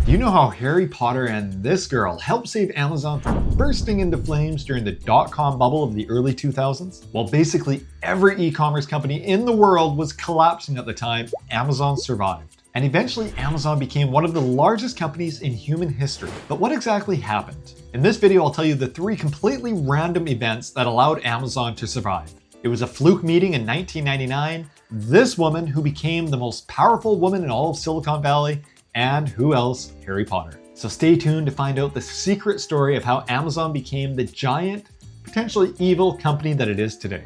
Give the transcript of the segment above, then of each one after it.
Do you know how Harry Potter and this girl helped save Amazon from bursting into flames during the dot-com bubble of the early 2000s? Well, basically every e-commerce company in the world was collapsing at the time, Amazon survived. And eventually Amazon became one of the largest companies in human history. But what exactly happened? In this video, I'll tell you the 3 completely random events that allowed Amazon to survive. It was a fluke meeting in 1999, this woman who became the most powerful woman in all of Silicon Valley, and who else? Harry Potter. So stay tuned to find out the secret story of how Amazon became the giant, potentially evil company that it is today.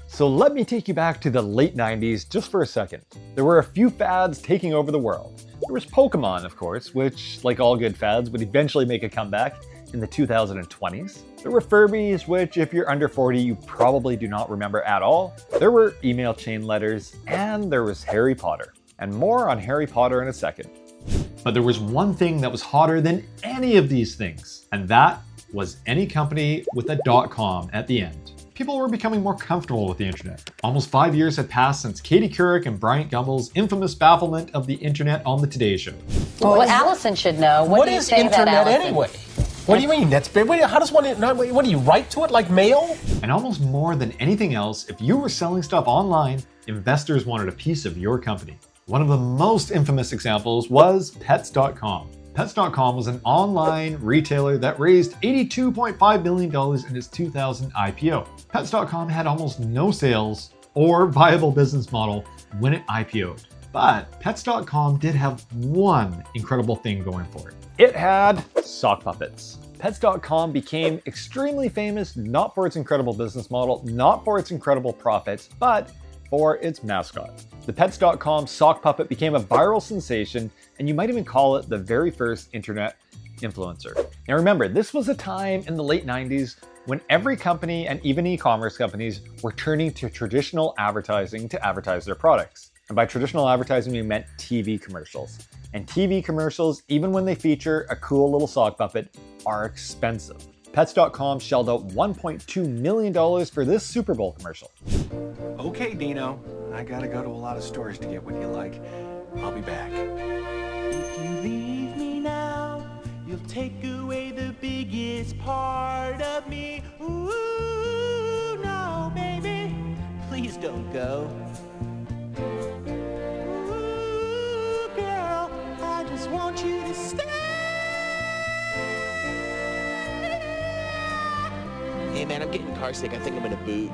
So let me take you back to the late 90s just for a second. There were a few fads taking over the world. There was Pokemon, of course, which, like all good fads, would eventually make a comeback in the 2020s. There were Furbies, which if you're under 40, you probably do not remember at all. There were email chain letters, and there was Harry Potter. And more on Harry Potter in a second. But there was one thing that was hotter than any of these things, and that was any company with a .com at the end. People were becoming more comfortable with the internet. Almost 5 years had passed since Katie Couric and Bryant Gumbel's infamous bafflement of the internet on the Today Show. Well, Allison should know. What is internet anyway? What do you mean? How does one? What do you write to it like mail? And almost more than anything else, if you were selling stuff online, investors wanted a piece of your company. One of the most infamous examples was Pets.com. Pets.com was an online retailer that raised $82.5 million in its 2000 IPO. Pets.com had almost no sales or viable business model when it IPO'd. But Pets.com did have one incredible thing going for it. It had sock puppets. Pets.com became extremely famous not for its incredible business model, not for its incredible profits, but for its mascot. The Pets.com sock puppet became a viral sensation, and you might even call it the very first internet influencer. Now remember, this was a time in the late 90s when every company and even e-commerce companies were turning to traditional advertising to advertise their products. And by traditional advertising, we meant TV commercials. And TV commercials, even when they feature a cool little sock puppet, are expensive. Pets.com shelled out $1.2 million for this Super Bowl commercial. Okay, Dino, I gotta go to a lot of stores to get what you like. I'll be back. If you leave me now, you'll take away the biggest part of me. Ooh, no, baby, please don't go. Ooh, girl, I just want you to stay. Hey man, I'm getting carsick. I think I'm gonna boot.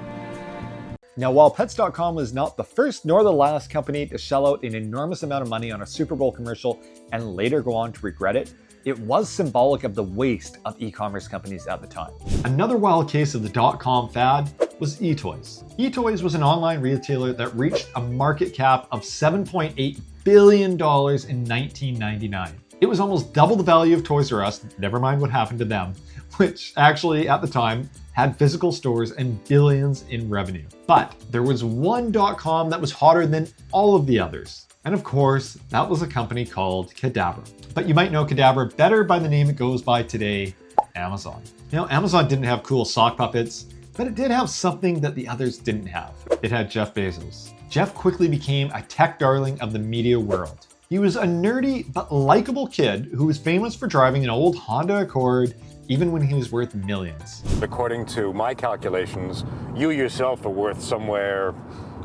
Now, while Pets.com was not the first nor the last company to shell out an enormous amount of money on a Super Bowl commercial and later go on to regret it, it was symbolic of the waste of e-commerce companies at the time. Another wild case of the .com fad was eToys. eToys was an online retailer that reached a market cap of $7.8 billion in 1999. It was almost double the value of Toys R Us, never mind what happened to them, which actually at the time had physical stores and billions in revenue. But there was one .com that was hotter than all of the others. And of course, that was a company called Cadabra. But you might know Cadabra better by the name it goes by today, Amazon. Now, Amazon didn't have cool sock puppets, but it did have something that the others didn't have. It had Jeff Bezos. Jeff quickly became a tech darling of the media world. He was a nerdy but likable kid who was famous for driving an old Honda Accord even when he was worth millions. According to my calculations, you yourself are worth somewhere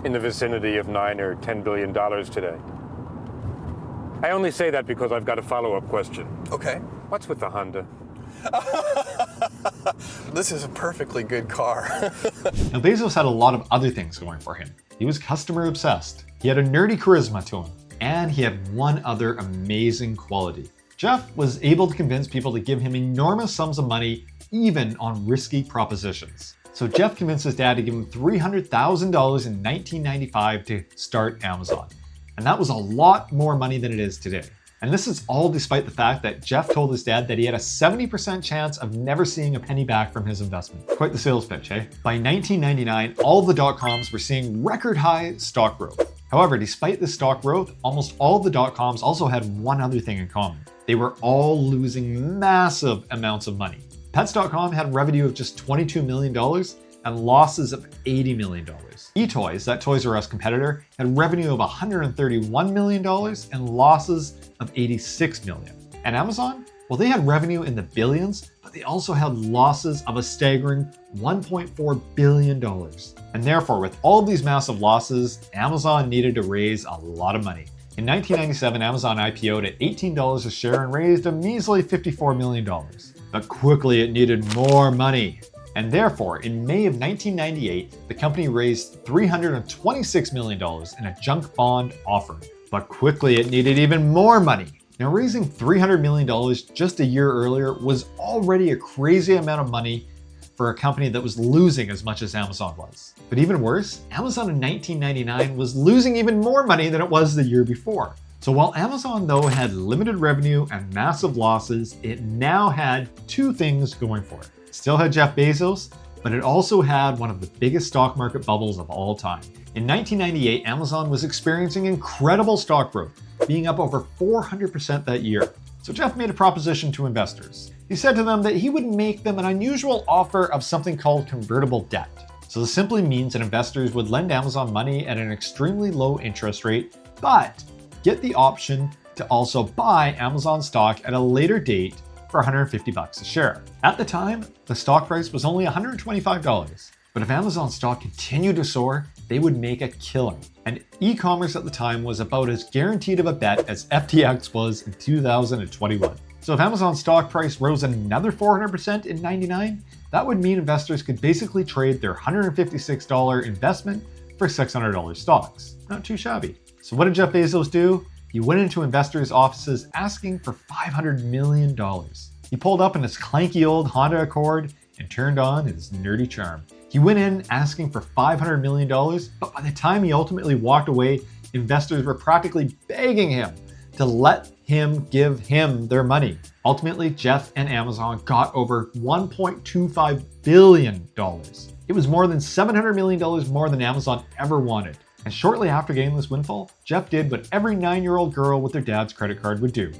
in the vicinity of $9 or $10 billion today. I only say that because I've got a follow-up question. Okay. What's with the Honda? This is a perfectly good car. Now, Bezos had a lot of other things going for him. He was customer obsessed. He had a nerdy charisma to him. And he had one other amazing quality. Jeff was able to convince people to give him enormous sums of money, even on risky propositions. So Jeff convinced his dad to give him $300,000 in 1995 to start Amazon. And that was a lot more money than it is today. And this is all despite the fact that Jeff told his dad that he had a 70% chance of never seeing a penny back from his investment. Quite the sales pitch, eh? By 1999, all of the .coms were seeing record high stock growth. However, despite the stock growth, almost all of the .coms also had one other thing in common. They were all losing massive amounts of money. Pets.com had revenue of just $22 million, and losses of $80 million. eToys, that Toys R Us competitor, had revenue of $131 million and losses of $86 million. And Amazon? Well, they had revenue in the billions, but they also had losses of a staggering $1.4 billion. And therefore, with all of these massive losses, Amazon needed to raise a lot of money. In 1997, Amazon IPO'd at $18 a share and raised a measly $54 million. But quickly it needed more money. And therefore, in May of 1998, the company raised $326 million in a junk bond offering. But quickly it needed even more money. Now, raising $300 million just a year earlier was already a crazy amount of money for a company that was losing as much as Amazon was. But even worse, Amazon in 1999 was losing even more money than it was the year before. So while Amazon, though, had limited revenue and massive losses, it now had two things going for it. It still had Jeff Bezos, but it also had one of the biggest stock market bubbles of all time. In 1998, Amazon was experiencing incredible stock growth, being up over 400% that year. So Jeff made a proposition to investors. He said to them that he would make them an unusual offer of something called convertible debt. So this simply means that investors would lend Amazon money at an extremely low interest rate, but get the option to also buy Amazon stock at a later date for $150 a share. At the time, the stock price was only $125. But if Amazon stock continued to soar, they would make a killing. And e-commerce at the time was about as guaranteed of a bet as FTX was in 2021. So if Amazon stock price rose another 400% in 99, that would mean investors could basically trade their $156 investment for $600 stocks. Not too shabby. So what did Jeff Bezos do? He went into investors' offices asking for $500 million. He pulled up in his clanky old Honda Accord and turned on his nerdy charm. He went in asking for $500 million, but by the time he ultimately walked away, investors were practically begging him to let him give him their money. Ultimately, Jeff and Amazon got over $1.25 billion. It was more than $700 million more than Amazon ever wanted. And shortly after getting this windfall, Jeff did what every 9-year-old girl with their dad's credit card would do.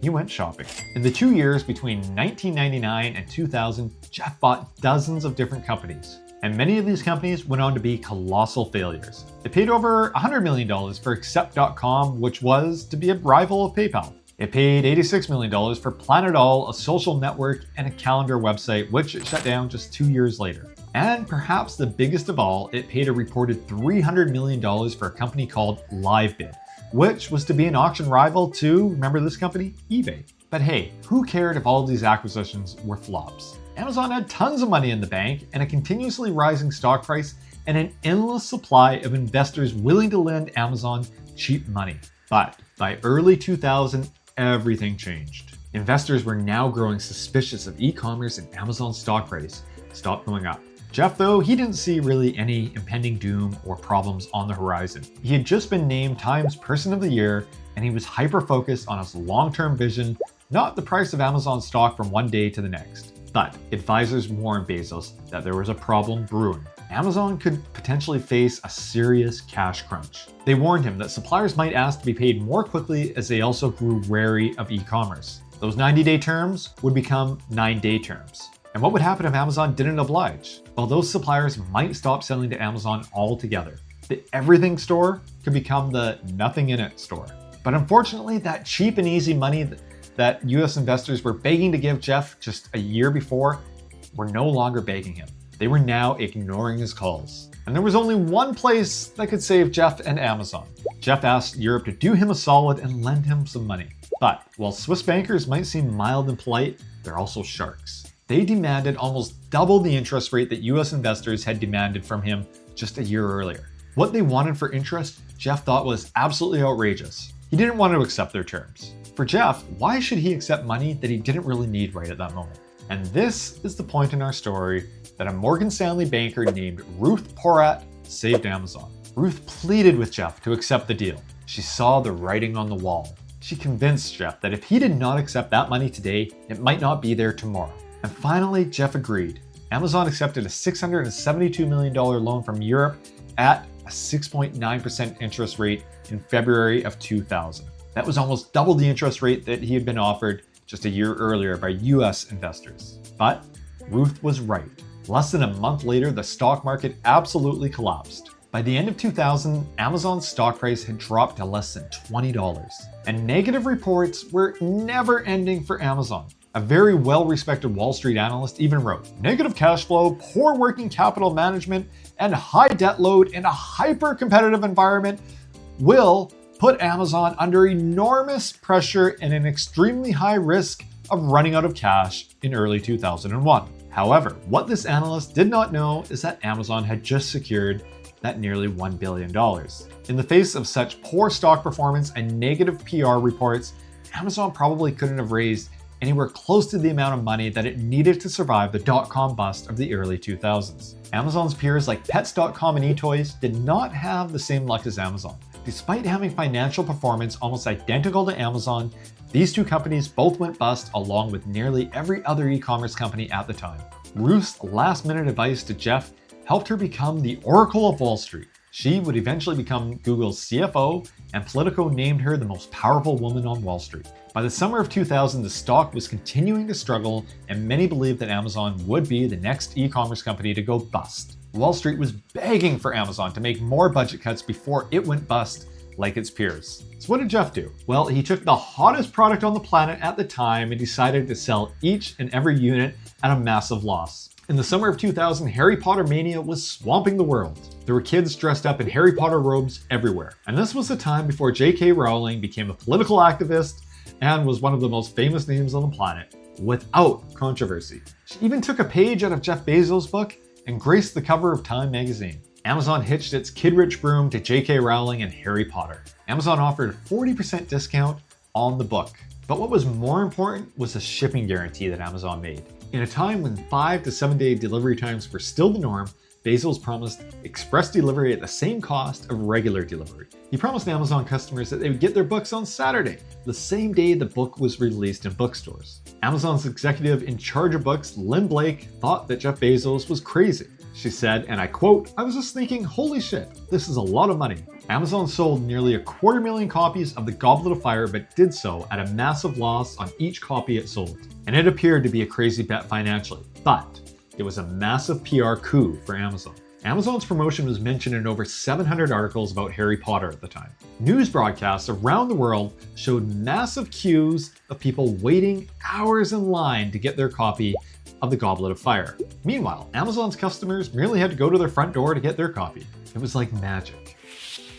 He went shopping. In the 2 years between 1999 and 2000, Jeff bought dozens of different companies. And many of these companies went on to be colossal failures. It paid over $100 million for Accept.com, which was to be a rival of PayPal. It paid $86 million for Planet All, a social network and a calendar website, which it shut down just 2 years later. And perhaps the biggest of all, it paid a reported $300 million for a company called LiveBid, which was to be an auction rival to, remember this company? eBay. But hey, who cared if all of these acquisitions were flops? Amazon had tons of money in the bank and a continuously rising stock price and an endless supply of investors willing to lend Amazon cheap money. But by early 2000, everything changed. Investors were now growing suspicious of e-commerce, and Amazon's stock price stopped going up. Jeff, though, he didn't see really any impending doom or problems on the horizon. He had just been named Time's Person of the Year, and he was hyper-focused on his long-term vision, not the price of Amazon stock from one day to the next. But advisors warned Bezos that there was a problem brewing. Amazon could potentially face a serious cash crunch. They warned him that suppliers might ask to be paid more quickly as they also grew wary of e-commerce. Those 90-day terms would become 9-day terms. And what would happen if Amazon didn't oblige? Well, those suppliers might stop selling to Amazon altogether. The everything store could become the nothing in it store. But unfortunately, that cheap and easy money that US investors were begging to give Jeff just a year before were no longer begging him. They were now ignoring his calls. And there was only one place that could save Jeff and Amazon. Jeff asked Europe to do him a solid and lend him some money. But while Swiss bankers might seem mild and polite, they're also sharks. They demanded almost double the interest rate that US investors had demanded from him just a year earlier. What they wanted for interest, Jeff thought was absolutely outrageous. He didn't want to accept their terms. For Jeff, why should he accept money that he didn't really need right at that moment? And this is the point in our story that a Morgan Stanley banker named Ruth Porat saved Amazon. Ruth pleaded with Jeff to accept the deal. She saw the writing on the wall. She convinced Jeff that if he did not accept that money today, it might not be there tomorrow. And finally, Jeff agreed. Amazon accepted a $672 million loan from Europe at a 6.9% interest rate in February of 2000. That was almost double the interest rate that he had been offered just a year earlier by US investors. But Ruth was right. Less than a month later, the stock market absolutely collapsed. By the end of 2000, Amazon's stock price had dropped to less than $20. And negative reports were never ending for Amazon. A very well-respected Wall Street analyst even wrote, "Negative cash flow, poor working capital management, and high debt load in a hyper-competitive environment will put Amazon under enormous pressure and an extremely high risk of running out of cash in early 2001. However, what this analyst did not know is that Amazon had just secured that nearly $1 billion. In the face of such poor stock performance and negative PR reports, Amazon probably couldn't have raised anywhere close to the amount of money that it needed to survive the dot-com bust of the early 2000s. Amazon's peers like Pets.com and eToys did not have the same luck as Amazon. Despite having financial performance almost identical to Amazon, these two companies both went bust along with nearly every other e-commerce company at the time. Ruth's last-minute advice to Jeff helped her become the Oracle of Wall Street. She would eventually become Google's CFO, and Politico named her the most powerful woman on Wall Street. By the summer of 2000, the stock was continuing to struggle, and many believed that Amazon would be the next e-commerce company to go bust. Wall Street was begging for Amazon to make more budget cuts before it went bust like its peers. So what did Jeff do? Well, he took the hottest product on the planet at the time and decided to sell each and every unit at a massive loss. In the summer of 2000, Harry Potter mania was swamping the world. There were kids dressed up in Harry Potter robes everywhere. And this was the time before J.K. Rowling became a political activist and was one of the most famous names on the planet, without controversy. She even took a page out of Jeff Bezos' book and graced the cover of Time magazine. Amazon hitched its kid-rich broom to J.K. Rowling and Harry Potter. Amazon offered a 40% discount on the book. But what was more important was the shipping guarantee that Amazon made. In a time when 5 to 7 day delivery times were still the norm, Bezos promised express delivery at the same cost of regular delivery. He promised Amazon customers that they would get their books on Saturday, the same day the book was released in bookstores. Amazon's executive in charge of books, Lynn Blake, thought that Jeff Bezos was crazy. She said, and I quote, "I was just thinking, holy shit, this is a lot of money." Amazon sold nearly 250,000 copies of The Goblet of Fire, but did so at a massive loss on each copy it sold. And it appeared to be a crazy bet financially, but it was a massive PR coup for Amazon. Amazon's promotion was mentioned in over 700 articles about Harry Potter at the time. News broadcasts around the world showed massive queues of people waiting hours in line to get their copy of The Goblet of Fire. Meanwhile, Amazon's customers merely had to go to their front door to get their copy. It was like magic.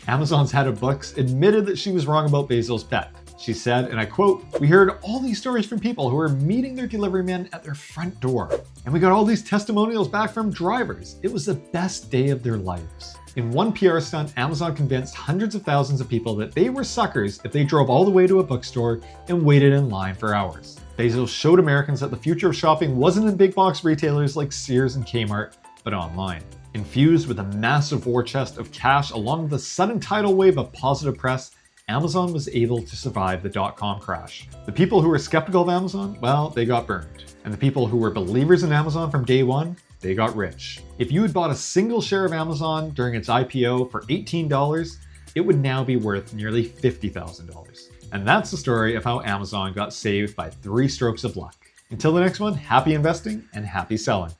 Amazon's head of books admitted that she was wrong about Bezos' bet. She said, and I quote, "We heard all these stories from people who were meeting their delivery men at their front door. And we got all these testimonials back from drivers. It was the best day of their lives." In one PR stunt, Amazon convinced hundreds of thousands of people that they were suckers if they drove all the way to a bookstore and waited in line for hours. Bezos showed Americans that the future of shopping wasn't in big box retailers like Sears and Kmart, but online. Infused with a massive war chest of cash along with a sudden tidal wave of positive press, Amazon was able to survive the dot-com crash. The people who were skeptical of Amazon, well, they got burned. And the people who were believers in Amazon from day one, they got rich. If you had bought a single share of Amazon during its IPO for $18, it would now be worth nearly $50,000. And that's the story of how Amazon got saved by 3 strokes of luck. Until the next one, happy investing and happy selling.